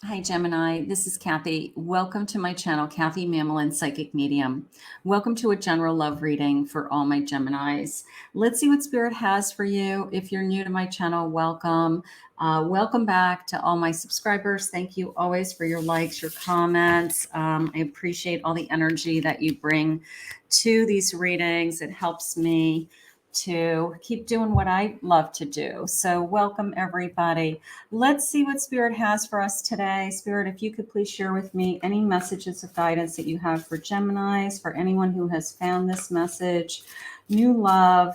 Hi, Gemini. This is Kathy. Welcome to my channel, Kathy Mamolen, Psychic Medium. Welcome to a general love reading for all my Geminis. Let's see what Spirit has for you. If you're new to my channel, welcome. Welcome back to all my subscribers. Thank you always for your likes, your comments. I appreciate all the energy that you bring to these readings. It helps me to keep doing what I love to do. So welcome, everybody. Let's see what Spirit has for us today. Spirit, if you could please share with me any messages of guidance that you have for Geminis, for anyone who has found this message, new love,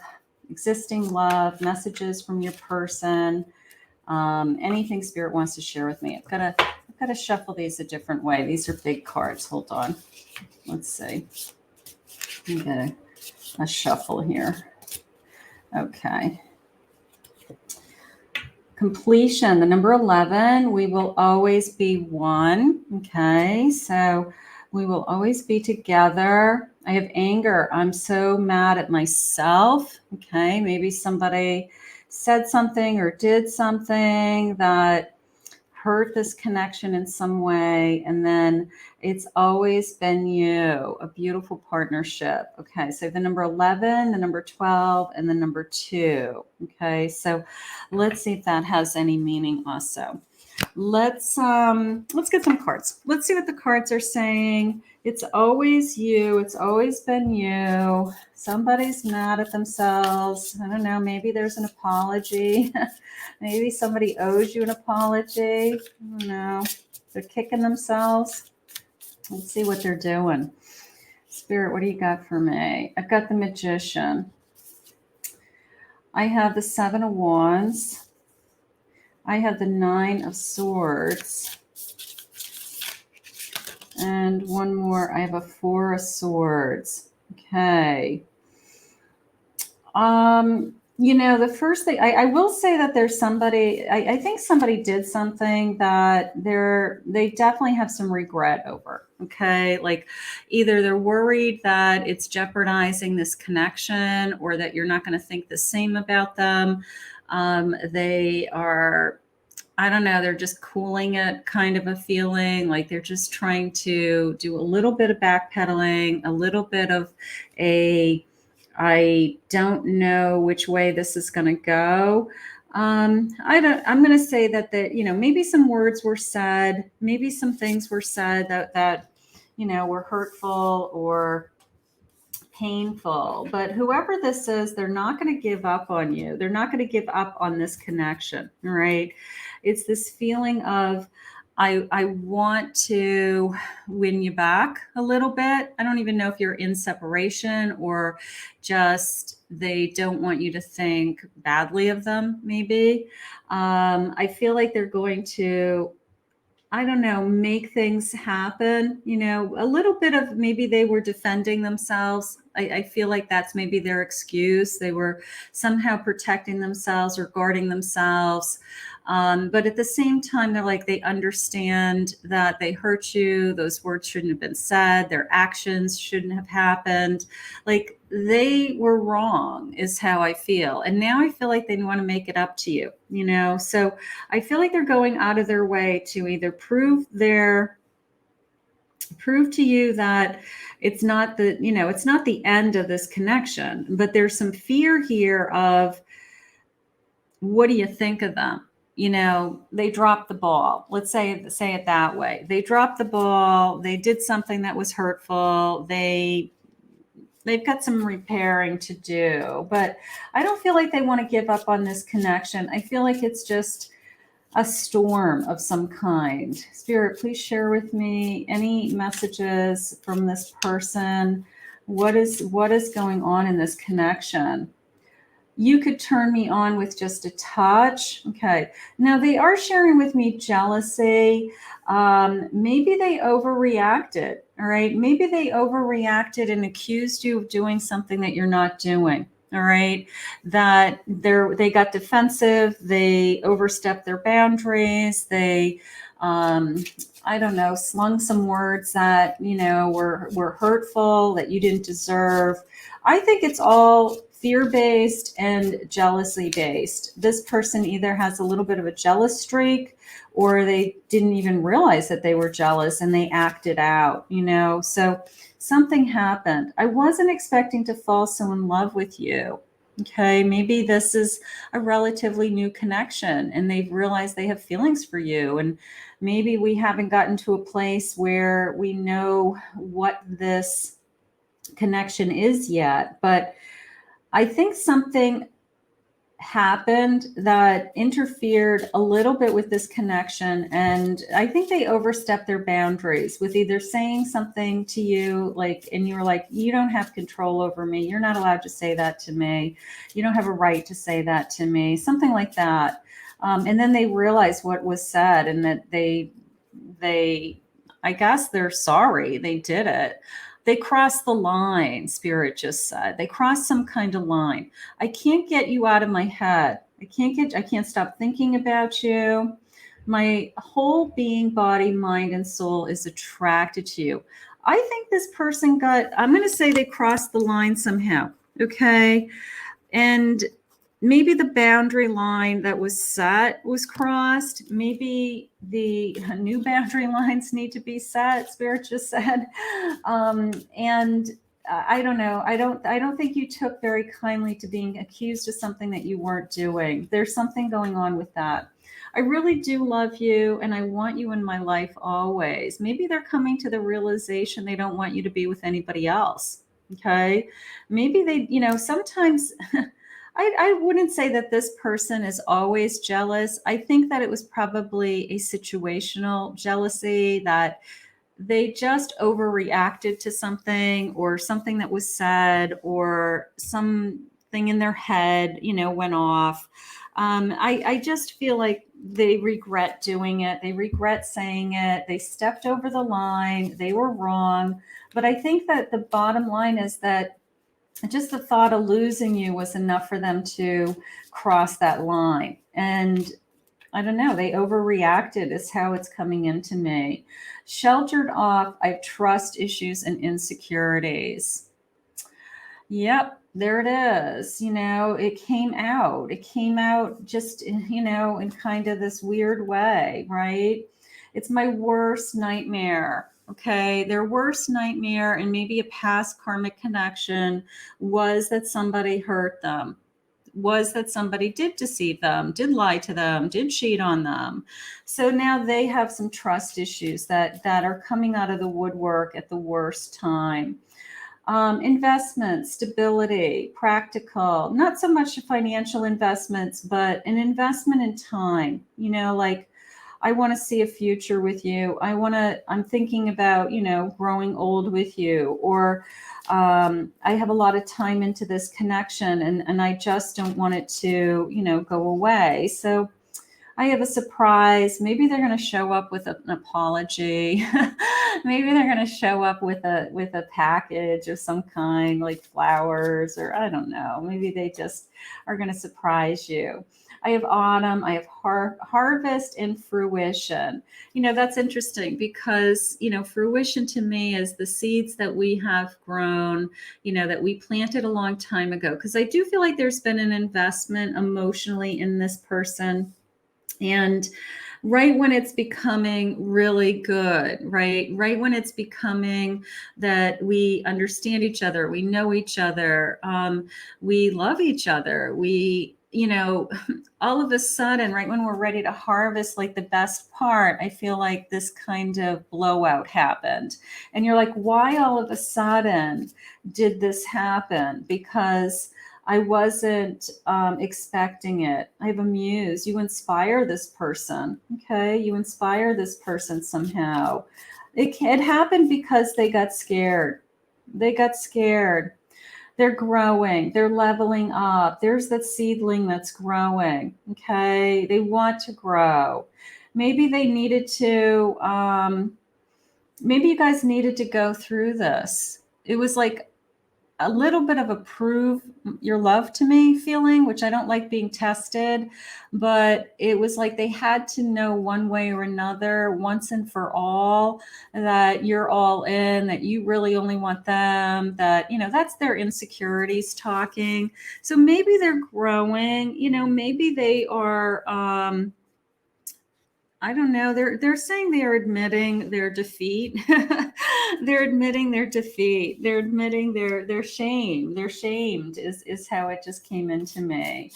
existing love, messages from your person, anything Spirit wants to share with me. I've got to shuffle these a different way. These are big cards. Hold on. Let's see. I'm get a shuffle here. Okay. Completion, the number 11, we will always be one. Okay, so we will always be together. I have anger. I'm so mad at myself. Okay, maybe somebody said something or did something that hurt this connection in some way, and then it's always been you. A beautiful partnership. Okay, so the number 11, the number 12, and the number 2. Okay, so let's see if that has any meaning also. Let's get some cards. Let's see what the cards are saying. It's always you. It's always been you. Somebody's mad at themselves. I don't know. Maybe there's an apology. Maybe somebody owes you an apology. I don't know. They're kicking themselves. Let's see what they're doing. Spirit, what do you got for me? I've got the Magician. I have the 7 of Wands. I have the 9 of Swords. And one more. I have a 4 of Swords. Okay. You know, the first thing I will say that there's somebody, I think somebody did something that they definitely have some regret over. Okay. Like either they're worried that it's jeopardizing this connection or that you're not going to think the same about them. They are, I don't know, they're just cooling it kind of a feeling like they're just trying to do a little bit of backpedaling, a little bit of I don't know which way this is going to go. I'm going to say that maybe some words were said, maybe some things were said that were hurtful or painful, but whoever this is, they're not going to give up on you. They're not going to give up on this connection, right? It's this feeling of, I want to win you back a little bit. I don't even know if you're in separation or just they don't want you to think badly of them, maybe. I feel like they're going to, I don't know, make things happen, a little bit of maybe they were defending themselves. I feel like that's maybe their excuse. They were somehow protecting themselves or guarding themselves. But at the same time, they're like, they understand that they hurt you. Those words shouldn't have been said. Their actions shouldn't have happened. Like they were wrong is how I feel. And now I feel like they want to make it up to you, So I feel like they're going out of their way to either prove to you that it's not it's not the end of this connection, but there's some fear here of, what do you think of them? They dropped the ball. Let's say it that way. They dropped the ball. They did something that was hurtful. They've got some repairing to do, but I don't feel like they want to give up on this connection. I feel like it's just a storm of some kind. Spirit, please share with me any messages from this person. What is going on in this connection? You could turn me on with just a touch. Okay. Now they are sharing with me jealousy. Maybe they overreacted. All right. Maybe they overreacted and accused you of doing something that you're not doing. All right. That they got defensive. They overstepped their boundaries. They, I don't know, slung some words that, were hurtful, that you didn't deserve. I think it's all fear-based and jealousy-based. This person either has a little bit of a jealous streak, or they didn't even realize that they were jealous and they acted out, So something happened. I wasn't expecting to fall so in love with you. Okay, maybe this is a relatively new connection and they've realized they have feelings for you. And maybe we haven't gotten to a place where we know what this connection is yet. But I think something happened that interfered a little bit with this connection, and I think they overstepped their boundaries with either saying something to you like, and you were like, you don't have control over me, you're not allowed to say that to me, you don't have a right to say that to me, something like that. And then they realized what was said, and that they I guess they're sorry they did it. They crossed the line, Spirit just said. They crossed some kind of line. I can't get you out of my head. I can't stop thinking about you. My whole being, body, mind, and soul is attracted to you. I think this person I'm going to say they crossed the line somehow. Okay. And maybe the boundary line that was set was crossed. Maybe the new boundary lines need to be set, Spirit just said. And I don't know. I don't think you took very kindly to being accused of something that you weren't doing. There's something going on with that. I really do love you and I want you in my life always. Maybe they're coming to the realization they don't want you to be with anybody else. Okay. Maybe they, sometimes I wouldn't say that this person is always jealous. I think that it was probably a situational jealousy, that they just overreacted to something, or something that was said, or something in their head, went off. I just feel like they regret doing it. They regret saying it. They stepped over the line. They were wrong. But I think that the bottom line is that just the thought of losing you was enough for them to cross that line. And I don't know, they overreacted is how it's coming into me. Sheltered off, I have trust issues and insecurities. Yep, there it is. It came out. It came out just, in kind of this weird way, right? It's my worst nightmare. Okay. Their worst nightmare, and maybe a past karmic connection, was that somebody hurt them, was that somebody did deceive them, did lie to them, did cheat on them. So now they have some trust issues that are coming out of the woodwork at the worst time. Investment, stability, practical, not so much financial investments, but an investment in time, like, I want to see a future with you. I'm thinking about, growing old with you, or I have a lot of time into this connection, and I just don't want it to, go away. So I have a surprise. Maybe they're going to show up with an apology. Maybe they're going to show up with a package of some kind, like flowers, or I don't know. Maybe they just are going to surprise you. I have autumn, I have harvest, and fruition. That's interesting because, fruition to me is the seeds that we have grown, that we planted a long time ago. Because I do feel like there's been an investment emotionally in this person. And right when it's becoming really good, right when it's becoming that we understand each other, we know each other, we love each other, we, all of a sudden, right when we're ready to harvest, like the best part, I feel like this kind of blowout happened. And you're like, why all of a sudden did this happen? Because I wasn't expecting it. I have a muse. You inspire this person. Okay. You inspire this person somehow. It happened because they got scared. They got scared. They're growing. They're leveling up. There's that seedling that's growing. Okay. They want to grow. Maybe they needed to, maybe you guys needed to go through this. It was like, a little bit of a prove your love to me feeling, which I don't like being tested, but it was like they had to know one way or another, once and for all, that you're all in, that you really only want them, that, that's their insecurities talking. So maybe they're growing, maybe they are, I don't know. They're saying they are admitting their defeat. They're admitting their defeat. They're admitting their shame. They're shamed is how it just came into me.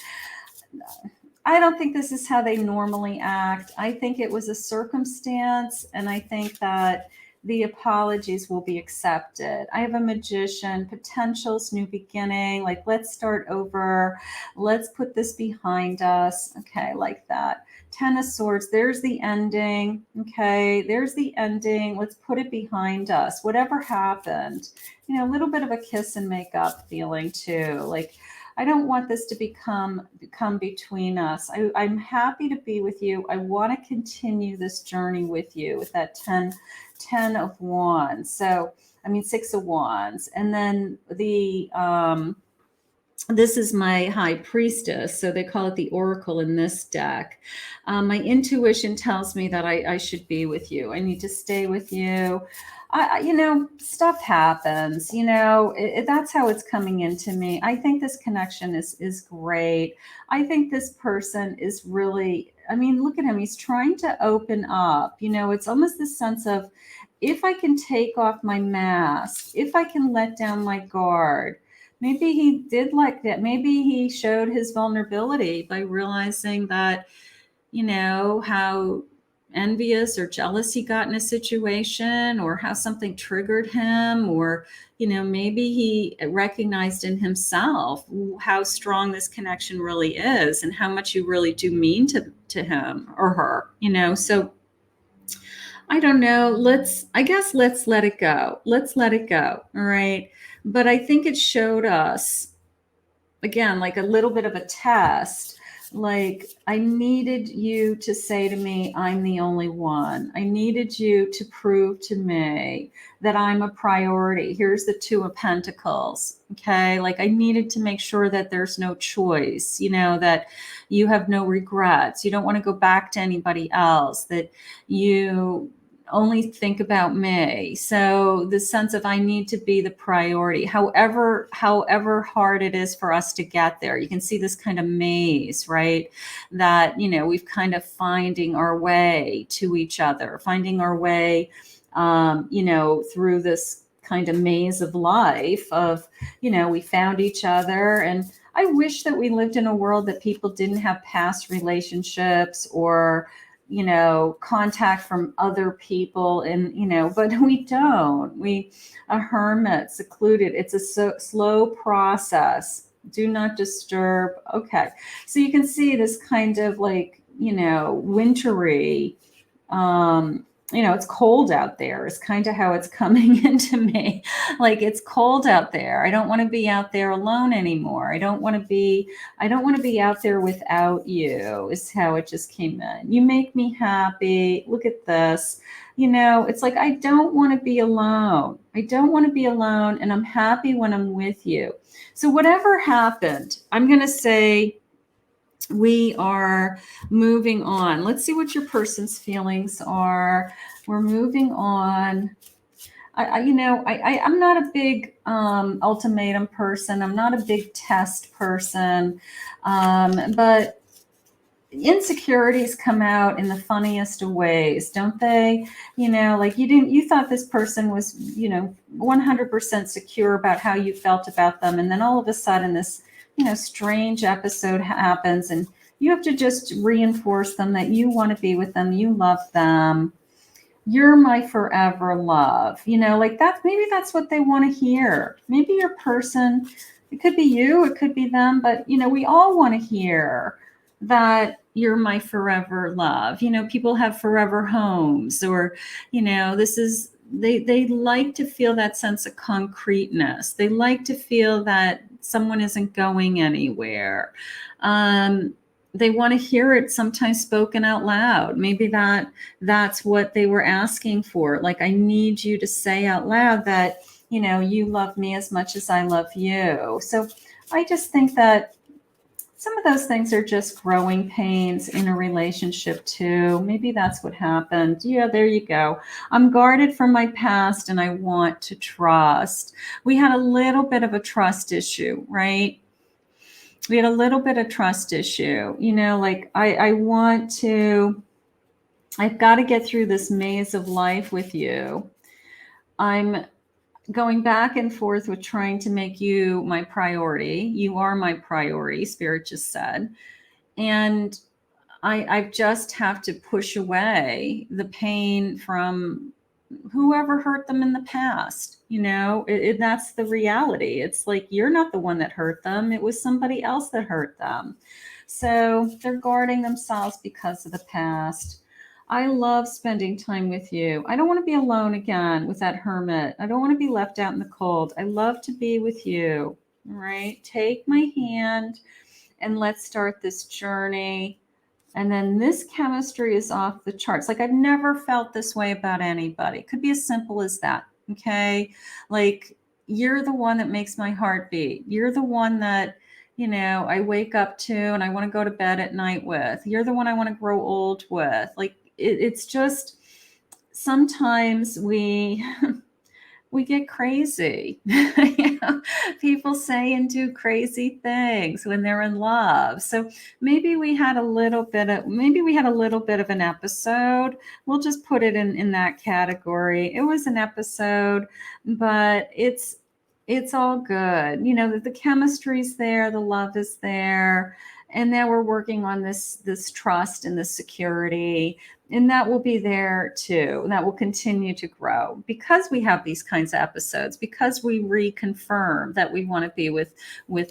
I don't think this is how they normally act. I think it was a circumstance, and I think that the apologies will be accepted. I have a Magician, potentials, new beginning, like let's start over. Let's put this behind us. Okay, like that. Ten of Swords, there's the ending. Okay, there's the ending. Let's put it behind us. Whatever happened, a little bit of a kiss and make up feeling too. Like, I don't want this to come between us. I'm happy to be with you. I want to continue this journey with you with that 10 of Wands. So, 6 of Wands. And then this is my High Priestess. So they call it the Oracle in this deck. My intuition tells me that I should be with you. I need to stay with you. Stuff happens, that's how it's coming into me. I think this connection is great. I think this person is really, look at him. He's trying to open up, it's almost this sense of, if I can take off my mask, if I can let down my guard. Maybe he did like that. Maybe he showed his vulnerability by realizing that, how envious or jealous he got in a situation, or how something triggered him, or maybe he recognized in himself how strong this connection really is and how much you really do mean to him or her. So I don't know. Let's let it go. Let's let it go. All right. But I think it showed us, again, like a little bit of a test. Like, I needed you to say to me, I'm the only one. I needed you to prove to me that I'm a priority. Here's the 2 of Pentacles. Okay. Like, I needed to make sure that there's no choice, that you have no regrets. You don't want to go back to anybody else, that you only think about me. So the sense of, I need to be the priority, however hard it is for us to get there. You can see this kind of maze, right? That, we've kind of finding our way to each other, finding our way, through this kind of maze of life of, we found each other. And I wish that we lived in a world that people didn't have past relationships or, contact from other people, and, but we don't. We a hermit, secluded. It's a slow process. Do not disturb. Okay. So you can see this kind of like, wintry, it's cold out there is kind of how it's coming into me. Like, it's cold out there. I don't want to be out there alone anymore. I don't want to be out there without you, is how it just came in. You make me happy. Look at this. It's like, I don't want to be alone. I don't want to be alone. And I'm happy when I'm with you. So whatever happened, I'm going to say, we are moving on. Let's see what your person's feelings are. We're moving on. I'm not a big ultimatum person. I'm not a big test person. But insecurities come out in the funniest of ways, don't they? Like, you thought this person was, 100% secure about how you felt about them. And then all of a sudden this, strange episode happens, and you have to just reinforce them that you want to be with them. You love them. You're my forever love. Like that, maybe that's what they want to hear. Maybe your person, it could be you, it could be them, but we all want to hear that you're my forever love. People have forever homes, or, this is, they like to feel that sense of concreteness. They like to feel that someone isn't going anywhere. They want to hear it sometimes spoken out loud. Maybe that's what they were asking for. Like, I need you to say out loud that you love me as much as I love you. So I just think that some of those things are just growing pains in a relationship too. Maybe that's what happened. Yeah, there you go. I'm guarded from my past and I want to trust. We had a little bit of a trust issue, right? We had a little bit of trust issue. Like I want to, I've got to get through this maze of life with you. I'm going back and forth with trying to make you my priority. You are my priority, Spirit just said. And I just have to push away the pain from whoever hurt them in the past. That's the reality. It's like you're not the one that hurt them. It was somebody else that hurt them. So they're guarding themselves because of the past. I love spending time with you. I don't want to be alone again with that hermit. I don't want to be left out in the cold. I love to be with you. All right. Take my hand and let's start this journey. And then this chemistry is off the charts. Like I've never felt this way about anybody. It could be as simple as that. Okay. Like you're the one that makes my heart beat. You're the one that, I wake up to and I want to go to bed at night with. You're the one I want to grow old with. Like it's just sometimes we get crazy. People say and do crazy things when they're in love. So maybe we had a little bit of an episode. We'll just put it in that category. It was an episode, but it's all good. The chemistry's there, the love is there. And now we're working on this trust and this security. And that will be there too. And that will continue to grow because we have these kinds of episodes, because we reconfirm that we want to be with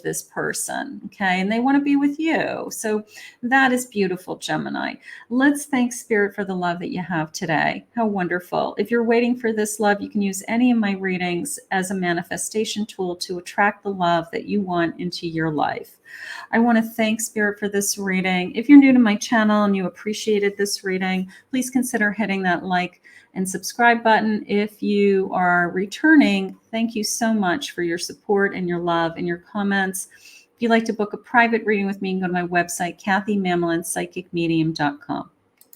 this person. Okay. And they want to be with you. So that is beautiful, Gemini. Let's thank Spirit for the love that you have today. How wonderful. If you're waiting for this love, you can use any of my readings as a manifestation tool to attract the love that you want into your life. I want to thank Spirit for this reading. If you're new to my channel and you appreciated this reading, please consider hitting that like and subscribe button. If you are returning, thank you so much for your support and your love and your comments. If you'd like to book a private reading with me, you can go to my website, KathyMamolenPsychicMedium.com.